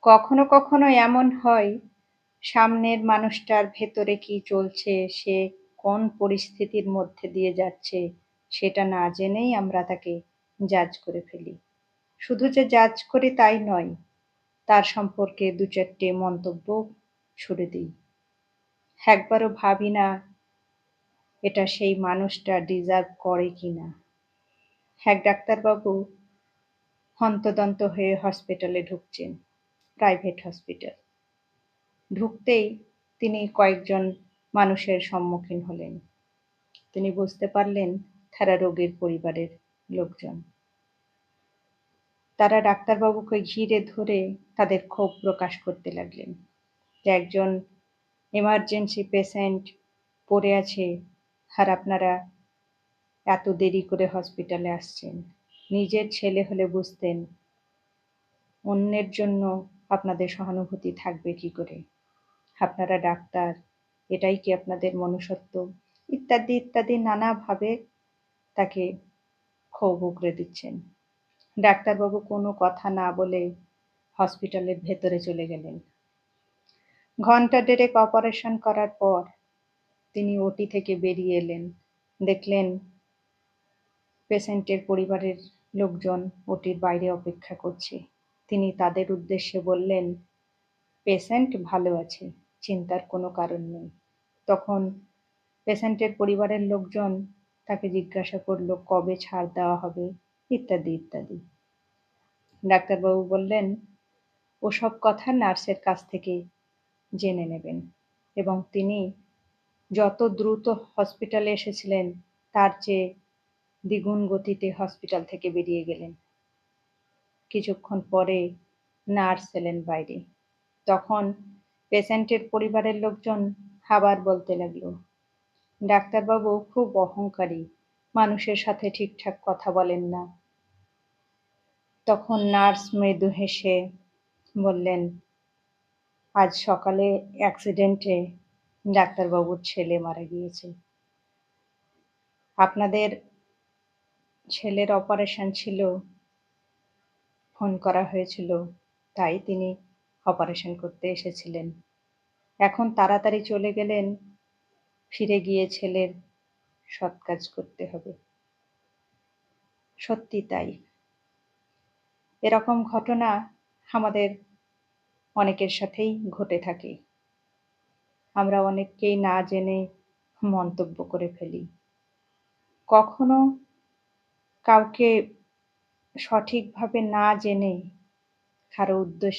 কখনো কখনো এমন হয়, সামনের মানুষটার ভেতরে কি চলছে, সে কোন পরিস্থিতির মধ্যে দিয়ে যাচ্ছে, সেটা না জেনেই আমরা তাকে জাজ করে ফেলি। শুধু যে জাজ করি তাই নয়, তার সম্পর্কে ২-৪টে মন্তব্য ছুড়ে দিই। একবারও ভাবি না এটা সেই মানুষটা ডিজার্ভ করে কিনা। এক ডাক্তারবাবু হন্তদন্ত হয়ে হসপিটালে ঢুকছেন, প্রাইভেট হসপিটাল। ঢুকতেই তিনি কয়েকজন মানুষের সম্মুখীন হলেন। তিনি বুঝতে পারলেন তারা রোগীর পরিবারের লোকজন। তারা ডাক্তারবাবুকে ঘিরে ধরে তাদের ক্ষোভ প্রকাশ করতে লাগলেন যে একজন এমার্জেন্সি পেশেন্ট পড়ে আছে আর আপনারা এত দেরি করে হসপিটালে আসছেন। নিজের ছেলে হলে বুঝতেন, অন্যের জন্য আপনাদের সহানুভূতি থাকবে কি করে? আপনারা ডাক্তার, এটাই কি আপনাদের মনুষ্যত্ব? ইত্যাদি ইত্যাদি নানাভাবে তাকে ক্ষোভ উগরে দিচ্ছেন। ডাক্তারবাবু কোনো কথা না বলে হসপিটালের ভেতরে চলে গেলেন। ঘণ্টা দেড়েক অপারেশন করার পর তিনি ওটি থেকে বেরিয়ে এলেন। দেখলেন পেশেন্টের পরিবারের লোকজন ওটির বাইরে অপেক্ষা করছে। তিনি তাদের উদ্দেশ্যে বললেন, পেশেন্ট ভালো আছে, চিন্তার কোনো কারণ নেই। তখন পেশেন্টের পরিবারের লোকজন তাকে জিজ্ঞাসা করল কবে ছাড় দেওয়া হবে, ইত্যাদি ইত্যাদি। ডাক্তারবাবু বললেন, ওসব কথা নার্সের কাছ থেকে জেনে নেবেন। এবং তিনি যত দ্রুত হসপিটালে এসেছিলেন তার চেয়ে দ্বিগুণ গতিতে হসপিটাল থেকে বেরিয়ে গেলেন। কিছুক্ষণ পরে নার্স এলেন বাইরে। তখন পেশেন্টের পরিবারের লোকজন আবার বলতে লাগলো, ডাক্তারবাবু খুব অহংকারী, মানুষের সাথে ঠিকঠাক কথা বলেন না। তখন নার্স মৃদু হেসে বললেন, আজ সকালে অ্যাক্সিডেন্টে ডাক্তারবাবুর ছেলে মারা গিয়েছে। আপনাদের ছেলের অপারেশন ছিল, ফোন করা হয়েছিল, তাই তিনি অপারেশন করতে এসেছিলেন। এখন তাড়াতাড়ি চলে গেলেন, ফিরে গিয়ে ছেলের সৎ কাজ করতে হবে। সত্যি তাই। এরকম ঘটনা আমাদের অনেকের সাথেই ঘটে থাকে। আমরা অনেককেই না জেনে মন্তব্য করে ফেলি। কখনো কাউকে সঠিকভাবে না জেনে কারো উদ্দেশ্যে